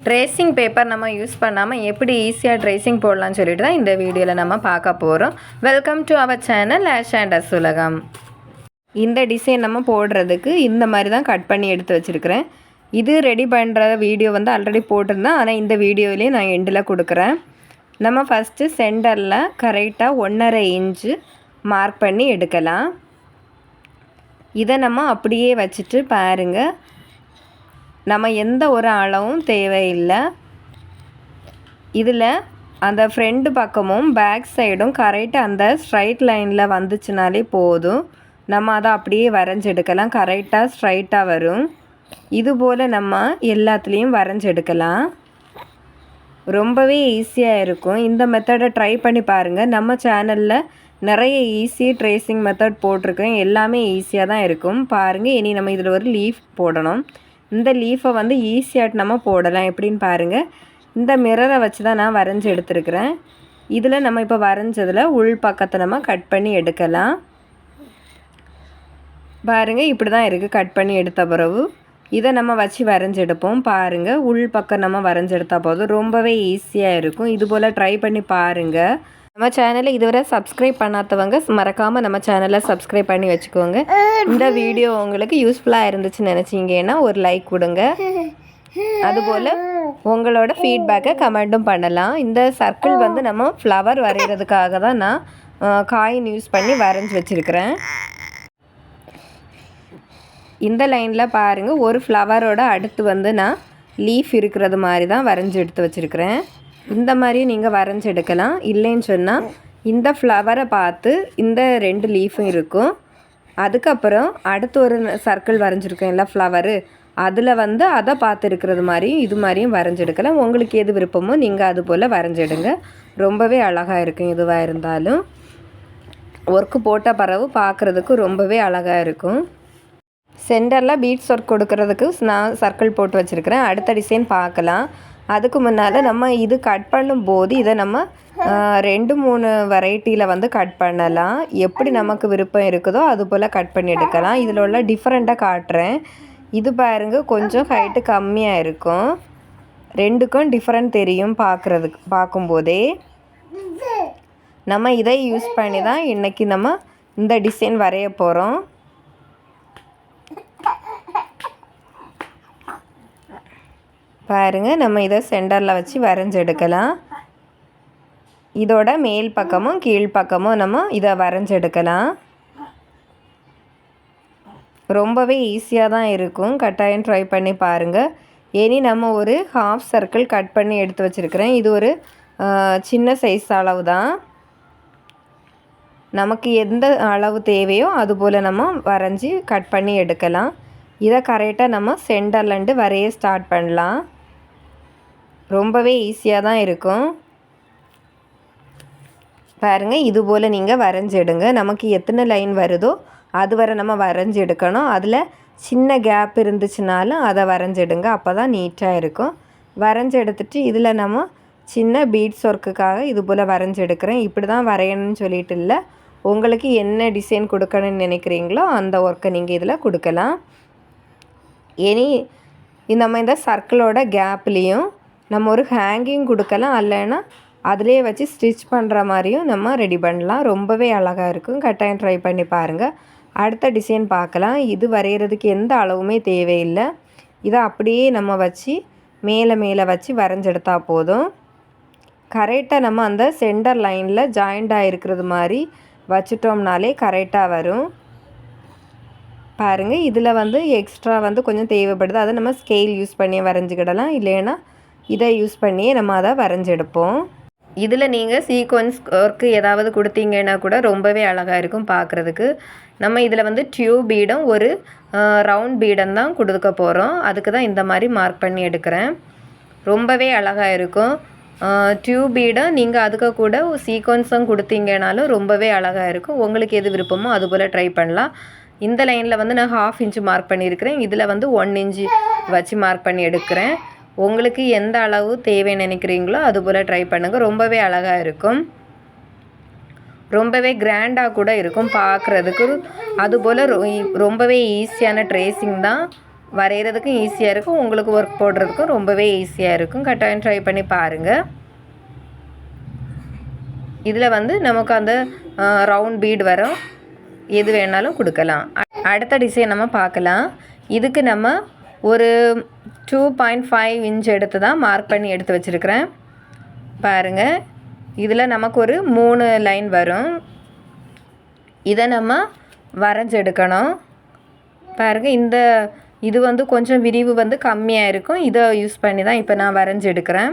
Tracing paper நம்ம use பண்ணாமல் எப்படி ஈஸியாக ட்ரேசிங் போடலான்னு சொல்லிட்டு தான் இந்த வீடியோவில் நம்ம பார்க்க போகிறோம். Welcome to our channel Ash and us உலகம். இந்த டிசைன் நம்ம போடுறதுக்கு இந்த மாதிரி தான் கட் பண்ணி எடுத்து வச்சுருக்கிறேன். இது ரெடி பண்ணுற வீடியோ வந்து ஆல்ரெடி போட்டிருந்தேன், ஆனால் இந்த வீடியோவிலேயே நான் எண்டில் கொடுக்குறேன். நம்ம ஃபஸ்ட்டு சென்டரில் கரெக்டாக 1.5 இன்ச்சு மார்க் பண்ணி எடுக்கலாம். இதை நம்ம அப்படியே வச்சுட்டு பாருங்கள், நம்ம எந்த ஒரு அளவும் தேவையில்லை. இதில் அந்த ஃப்ரண்ட் பக்கமும் பேக் சைடும் கரெக்டாக அந்த ஸ்ட்ரைட் லைனில் வந்துச்சுனாலே போதும். நம்ம அதை அப்படியே வரைஞ்செடுக்கலாம். கரெக்டாக ஸ்ட்ரைட்டாக வரும். இதுபோல் நம்ம எல்லாத்துலேயும் வரைஞ்செடுக்கலாம். ரொம்பவே ஈஸியாக இருக்கும். இந்த மெத்தடை ட்ரை பண்ணி பாருங்கள். நம்ம சேனலில் நிறைய ஈஸி ட்ரேசிங் மெத்தட் போட்டிருக்கேன். எல்லாமே ஈஸியாக தான் இருக்கும். பாருங்கள், இனி நம்ம இதில் ஒரு லீஃப் போடணும். இந்த லீஃபை வந்து ஈஸியாக நம்ம போடலாம். எப்படின்னு பாருங்கள். இந்த மிரரை வச்சு தான் நான் வரைஞ்சி எடுத்துருக்கிறேன். இதில் நம்ம இப்போ வரைஞ்சதில் உள் பக்கத்தை நம்ம கட் பண்ணி எடுக்கலாம். பாருங்கள், இப்படி தான் இருக்குது. கட் பண்ணி எடுத்த பிறகு இதை நம்ம வச்சு வரைஞ்சி எடுப்போம். பாருங்கள், உள் பக்கம் நம்ம வரைஞ்சி எடுத்தால் போதும். ரொம்பவே ஈஸியாக இருக்கும். இதுபோல் ட்ரை பண்ணி பாருங்கள். நம்ம சேனலை இதுவரை சப்ஸ்கிரைப் பண்ணாதவங்க மறக்காமல் நம்ம சேனலை சப்ஸ்கிரைப் பண்ணி வச்சுக்கோங்க. இந்த வீடியோ உங்களுக்கு யூஸ்ஃபுல்லாக இருந்துச்சுன்னு நினச்சிங்கன்னா ஒரு லைக் கொடுங்க. அதுபோல் உங்களோட ஃபீட்பேக்கை கமெண்ட்டும் பண்ணலாம். இந்த சர்க்கிள் வந்து நம்ம ஃப்ளவர் வரைகிறதுக்காக தான் நான் காயின் யூஸ் பண்ணி வரைஞ்சி வச்சுருக்கிறேன். இந்த லைனில் பாருங்கள், ஒரு ஃப்ளவரோட அடுத்து வந்து நான் லீஃப் இருக்கிறது மாதிரி தான் வரைஞ்சி எடுத்து வச்சுருக்கிறேன். இந்த மாதிரி நீங்கள் வரைஞ்சி எடுக்கலாம். இல்லைன்னு சொன்னால் இந்த ஃப்ளவரை பார்த்து இந்த 2 லீஃபும் இருக்கும். அதுக்கப்புறம் அடுத்து ஒரு சர்க்கிள் வரைஞ்சிருக்கேன் இல்லை ஃப்ளவரு, அதில் வந்து அதை பார்த்து இருக்கிறது மாதிரியும் இது மாதிரியும் வரைஞ்செடுக்கலாம். உங்களுக்கு எது விருப்பமோ நீங்கள் அது போல் வரைஞ்சிடுங்க. ரொம்பவே அழகாக இருக்கும். எதுவாக இருந்தாலும் ஒர்க்கு போட்ட பிறகு பார்க்குறதுக்கு ரொம்பவே அழகாக இருக்கும். சென்டரில் பீட்ஸ் ஒர்க் கொடுக்கறதுக்கு நான் சர்க்கிள் போட்டு வச்சுருக்கிறேன். அடுத்த டிசைன் பார்க்கலாம். அதுக்கு முன்னால் நம்ம இது கட் பண்ணும்போது இதை நம்ம 2-3 வெரைட்டியில் வந்து கட் பண்ணலாம். எப்படி நமக்கு விருப்பம் இருக்குதோ அது போல் கட் பண்ணி எடுக்கலாம். இதில் உள்ள டிஃப்ரெண்ட்டாக காட்டுறேன். இது பாருங்கள், கொஞ்சம் ஹைட்டு கம்மியாக இருக்கும். 2க்கும் டிஃப்ரெண்ட் தெரியும் பார்க்கும்போதே. நம்ம இதை யூஸ் பண்ணி தான் இன்றைக்கி நம்ம இந்த டிசைன் வரைய போகிறோம். பாருங்கள், நம்ம இதை சென்டரில் வச்சு வரைஞ்சி எடுக்கலாம். இதோட மேல் பக்கமும் கீழ் பக்கமும் நம்ம இதை வரைஞ்சி எடுக்கலாம். ரொம்பவே ஈஸியாக தான் இருக்கும். கட்டாயம் ட்ரை பண்ணி பாருங்கள். இனி நம்ம ஒரு ஹாஃப் சர்க்கிள் கட் பண்ணி எடுத்து வச்சுருக்கிறேன். இது ஒரு சின்ன சைஸ் அளவு தான். நமக்கு எந்த அளவு தேவையோ அதுபோல் நம்ம வரைஞ்சி கட் பண்ணி எடுக்கலாம். இதை கரெக்டாக நம்ம சென்டர்லேருந்து வரைய ஸ்டார்ட் பண்ணலாம். ரொம்பவே ஈஸியாக தான் இருக்கும். பாருங்கள், இதுபோல் நீங்கள் வரைஞ்சி எடுங்க. நமக்கு எத்தனை லைன் வருதோ அது வரை நம்ம வரைஞ்சி எடுக்கணும். அதில் சின்ன கேப் இருந்துச்சுனாலும் அதை வரைஞ்சி எடுங்க. அப்போ தான் நீட்டாக இருக்கும். வரைஞ்சி எடுத்துகிட்டு இதில் நம்ம சின்ன பீட்ஸ் ஒர்க்குக்காக இது போல் வரைஞ்சி எடுக்கிறேன். இப்படி தான் வரையணும்னு சொல்லிட்டு இல்லை. உங்களுக்கு என்ன டிசைன் கொடுக்கணும்னு நினைக்கிறீங்களோ அந்த ஒர்க்கை நீங்கள் இதில் கொடுக்கலாம். இனி நம்ம இந்த சர்க்கிளோட கேப்லேயும் நம்ம ஒரு ஹேங்கிங் கொடுக்கலாம். இல்லைன்னா அதிலே வச்சு ஸ்டிச் பண்ணுற மாதிரியும் நம்ம ரெடி பண்ணலாம். ரொம்பவே அழகாக இருக்கும். கட்டாயம் ட்ரை பண்ணி பாருங்கள். அடுத்த டிசைன் பார்க்கலாம். இது வரைகிறதுக்கு எந்த அளவுமே தேவையில்லை. இதை அப்படியே நம்ம வச்சு மேலே வச்சு வரைஞ்செடுத்தால் போதும். கரெக்டாக நம்ம அந்த சென்டர் லைனில் ஜாயிண்டாக இருக்கிறது மாதிரி வச்சிட்டோம்னாலே கரெக்டாக வரும். பாருங்கள், இதில் வந்து எக்ஸ்ட்ரா வந்து கொஞ்சம் தேவைப்படுது. அதை நம்ம ஸ்கேல் யூஸ் பண்ணி வரைஞ்சிக்கிடலாம். இல்லைன்னா இதை யூஸ் பண்ணியே நம்ம அதை வரைஞ்செடுப்போம். இதில் நீங்கள் சீக்வன்ஸ் ஒர்க்கு ஏதாவது கொடுத்தீங்கன்னா கூட ரொம்பவே அழகாக இருக்கும் பார்க்குறதுக்கு. நம்ம இதில் வந்து டியூப் பீடும் ஒரு ரவுண்ட் பீடம் தான் கொடுக்க போகிறோம். அதுக்கு தான் இந்த மாதிரி மார்க் பண்ணி எடுக்கிறேன். ரொம்பவே அழகாக இருக்கும். டியூப் பீடும் நீங்கள் அதுக்கு கூட சீக்வன்ஸும் கொடுத்தீங்கனாலும் ரொம்பவே அழகாக இருக்கும். உங்களுக்கு எது விருப்பமோ அதுபோல் ட்ரை பண்ணலாம். இந்த லைனில் வந்து நான் 1/2 இன்ச்சு மார்க் பண்ணியிருக்கிறேன். இதில் வந்து 1 இன்ச்சு வச்சு மார்க் பண்ணி எடுக்கிறேன். உங்களுக்கு எந்த அளவு தேவைன்னு நினைக்கிறீங்களோ அதுபோல் ட்ரை பண்ணுங்கள். ரொம்பவே அழகாக இருக்கும். ரொம்பவே கிராண்டாக கூட இருக்கும் பார்க்குறதுக்கு. அதுபோல் ரொம்பவே ஈஸியான ட்ரேசிங் தான். வரைகிறதுக்கும் ஈஸியாக இருக்கும், உங்களுக்கு ஒர்க் போடுறதுக்கும் ரொம்பவே ஈஸியாக இருக்கும். கட்டாயம் ட்ரை பண்ணி பாருங்கள். இதில் வந்து நமக்கு அந்த ரவுண்ட் பீட் வரும், எது வேணாலும் கொடுக்கலாம். அடுத்த டிசைன் நம்ம பார்க்கலாம். இதுக்கு நம்ம ஒரு 2.5 இன்ச் எடுத்து தான் மார்க் பண்ணி எடுத்து வச்சுருக்கிறேன். பாருங்கள், இதில் நமக்கு ஒரு 3 லைன் வரும். இதை நம்ம வரைஞ்செடுக்கணும். பாருங்கள், இது வந்து கொஞ்சம் விரிவு வந்து கம்மியாக இருக்கும். இதை யூஸ் பண்ணி தான் இப்போ நான் வரைஞ்செடுக்கிறேன்.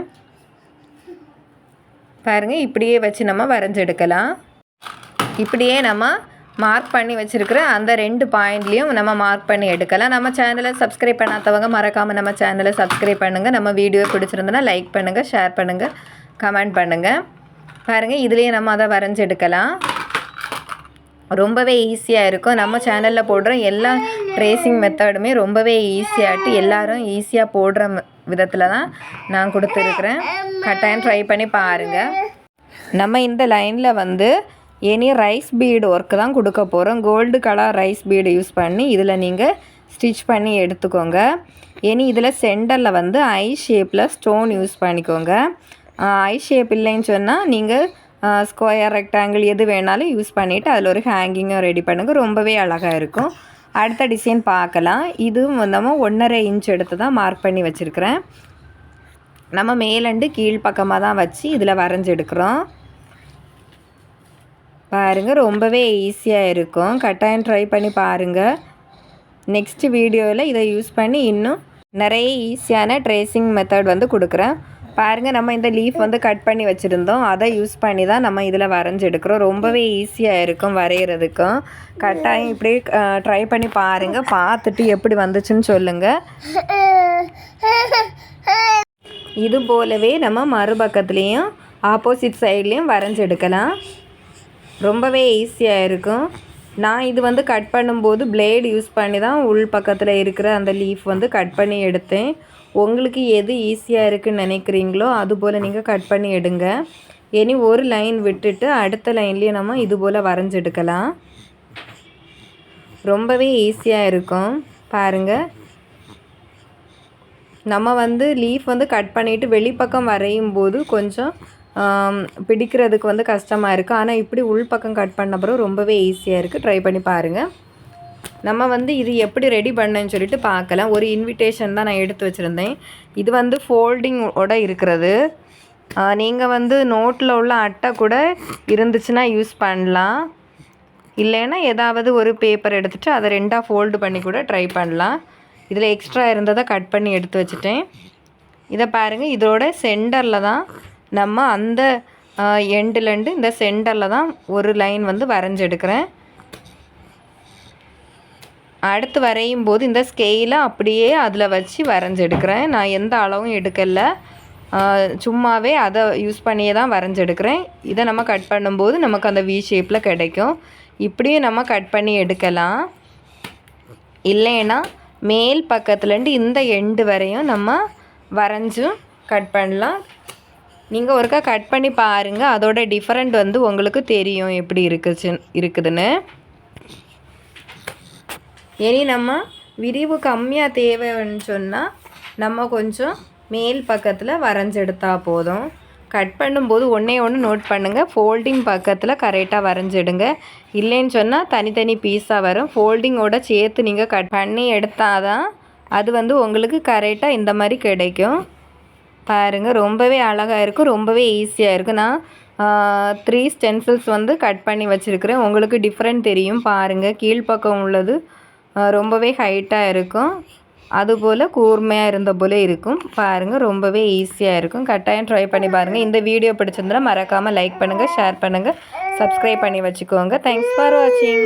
பாருங்கள், இப்படியே வச்சு நம்ம வரைஞ்செடுக்கலாம். இப்படியே நம்ம மார்க் பண்ணி வச்சுருக்கிற அந்த 2 பாயிண்ட்லேயும் நம்ம மார்க் பண்ணி எடுக்கலாம். நம்ம சேனலை சப்ஸ்கிரைப் பண்ணாதவங்க மறக்காமல் நம்ம சேனலை சப்ஸ்கிரைப் பண்ணுங்கள். நம்ம வீடியோ பிடிச்சிருந்தனா லைக் பண்ணுங்கள், ஷேர் பண்ணுங்கள், கமெண்ட் பண்ணுங்கள். பாருங்கள், இதுலேயே நம்ம அதை வரைஞ்செடுக்கலாம். ரொம்பவே ஈஸியாக இருக்கும். நம்ம சேனலில் போடுற எல்லா ட்ரேசிங் மெத்தடுமே ரொம்பவே ஈஸியாகிட்டு எல்லோரும் ஈஸியாக போடுற விதத்தில் தான் நான் கொடுத்துருக்குறேன். கட்டாயம் ட்ரை பண்ணி பாருங்கள். நம்ம இந்த லைனில் வந்து இனி ரைஸ் பீடு ஒர்க்கு தான் கொடுக்க போகிறோம். Gold colour rice bead use பண்ணி இதில் நீங்கள் ஸ்டிச் பண்ணி எடுத்துக்கோங்க. இனி இதில் சென்டரில் வந்து ஐ ஷேப்பில் ஸ்டோன் யூஸ் பண்ணிக்கோங்க. ஐ ஷேப் இல்லைன்னு சொன்னால் நீங்கள் ஸ்கொயர் ரெக்டாங்கிள் எது வேணாலும் யூஸ் பண்ணிவிட்டு அதில் ஒரு ஹேங்கிங்கும் ரெடி பண்ணுங்கள். ரொம்பவே அழகாக இருக்கும். அடுத்த டிசைன் பார்க்கலாம். இதுவும் நம்ம 1.5 இன்ச் எடுத்து தான் மார்க் பண்ணி வச்சுருக்கிறேன். நம்ம மேலண்டு கீழ்ப்பக்கமாக தான் வச்சு இதில் வரைஞ்செடுக்கிறோம். பாருங்கள், ரொம்பவே ஈஸியாக இருக்கும். கட்டாயம் ட்ரை பண்ணி பாருங்கள். நெக்ஸ்ட் வீடியோவில் இதை யூஸ் பண்ணி இன்னும் நிறைய ஈஸியான ட்ரேசிங் மெத்தட் வந்து கொடுக்குறேன். பாருங்கள், நம்ம இந்த லீஃப் வந்து கட் பண்ணி வச்சுருந்தோம், அதை யூஸ் பண்ணி தான் நம்ம இதில் வரைஞ்செடுக்கிறோம். ரொம்பவே ஈஸியாக இருக்கும் வரைகிறதுக்கும். கட்டாயம் இப்படியே ட்ரை பண்ணி பாருங்கள். பார்த்துட்டு எப்படி வந்துச்சுன்னு சொல்லுங்கள். இது போலவே நம்ம மறுபக்கத்துலேயும் ஆப்போசிட் சைட்லேயும் வரைஞ்செடுக்கலாம். ரொம்பவே ஈஸியாக இருக்கும். நான் இது வந்து கட் பண்ணும்போது பிளேடு யூஸ் பண்ணி தான் உள் பக்கத்தில் இருக்கிற அந்த லீஃப் வந்து கட் பண்ணி எடுத்தேன். உங்களுக்கு எது ஈஸியாக இருக்குதுன்னு நினைக்கிறீங்களோ அதுபோல் நீங்கள் கட் பண்ணி எடுங்க. இனி ஒரு லைன் விட்டுட்டு அடுத்த லைன்லேயும் நம்ம இது போல் வரைஞ்செடுக்கலாம். ரொம்பவே ஈஸியாக இருக்கும். பாருங்கள், நம்ம வந்து லீஃப் வந்து கட் பண்ணிவிட்டு வெளிப்பக்கம் வரையும் போது கொஞ்சம் பிடிக்கிறதுக்கு வந்து கஷ்டமாக இருக்குது. ஆனால் இப்படி உள்பக்கம் கட் பண்ண பிறகு ரொம்பவே ஈஸியாக இருக்குது. ட்ரை பண்ணி பாருங்கள். நம்ம வந்து இது எப்படி ரெடி பண்ணேன்னு சொல்லிட்டு பார்க்கலாம். ஒரு இன்விடேஷன் தான் நான் எடுத்து வச்சுருந்தேன். இது வந்து ஃபோல்டிங்கோட இருக்கிறது. நீங்கள் வந்து நோட்டில் உள்ள அட்டை கூட இருந்துச்சுன்னா யூஸ் பண்ணலாம். இல்லைன்னா ஏதாவது ஒரு பேப்பர் எடுத்துகிட்டு அதை 2ஆக ஃபோல்டு பண்ணி கூட ட்ரை பண்ணலாம். இதில் எக்ஸ்ட்ரா இருந்ததை கட் பண்ணி எடுத்து வச்சுட்டேன். இதை பாருங்கள், இதோட சென்டரில் தான் நம்ம அந்த எண்டுலேருந்து இந்த சென்டரில் தான் ஒரு லைன் வந்து வரைஞ்செடுக்கிறேன். அடுத்து வரையும் போது இந்த ஸ்கெயிலை அப்படியே அதில் வச்சு வரைஞ்செடுக்கிறேன். நான் எந்த அளவும் எடுக்கலை, சும்மாவே அதை யூஸ் பண்ணியே தான் வரைஞ்செடுக்கிறேன். இதை நம்ம கட் பண்ணும்போது நமக்கு அந்த வி ஷேப்பில் கிடைக்கும். இப்படியும் நம்ம கட் பண்ணி எடுக்கலாம். இல்லைன்னா மேல் பக்கத்துலேருந்து இந்த எண்டு வரையும் நம்ம வரைஞ்சும் கட் பண்ணலாம். நீங்கள் ஒருக்கா கட் பண்ணி பாருங்கள், அதோட டிஃப்ரெண்ட் வந்து உங்களுக்கு தெரியும் எப்படி இருக்குதுன்னு. இனி நம்ம விரிவு கம்மியாக தேவைன்னு சொன்னால் நம்ம கொஞ்சம் மேல் பக்கத்தில் வரைஞ்செடுத்தா போதும். கட் பண்ணும்போது ஒன்றே நோட் பண்ணுங்கள், ஃபோல்டிங் பக்கத்தில் கரெக்டாக வரைஞ்சிடுங்க. இல்லைன்னு சொன்னால் தனித்தனி பீஸாக வரும். ஃபோல்டிங்கோட சேர்த்து நீங்கள் கட் பண்ணி எடுத்தால் தான் அது வந்து உங்களுக்கு கரெக்டாக இந்த மாதிரி கிடைக்கும். பாருங்கள், ரொம்பவே அழகாக இருக்கும், ரொம்பவே ஈஸியாக இருக்கும். நான் 3 ஸ்டென்சில்ஸ் வந்து கட் பண்ணி வச்சுருக்கிறேன். உங்களுக்கு டிஃப்ரெண்ட் தெரியும். பாருங்கள், கீழ்ப்பக்கம் உள்ளது ரொம்பவே ஹைட்டாக இருக்கும், அதுபோல் கூர்மையாக இருந்த போல் இருக்கும். பாருங்கள், ரொம்பவே ஈஸியாக இருக்கும். கட்டாயம் ட்ரை பண்ணி பாருங்கள். இந்த வீடியோ பிடிச்சிருந்தா மறக்காமல் லைக் பண்ணுங்கள், ஷேர் பண்ணுங்கள், சப்ஸ்கிரைப் பண்ணி வச்சுக்கோங்க. தேங்க்ஸ் ஃபார் வாட்சிங்.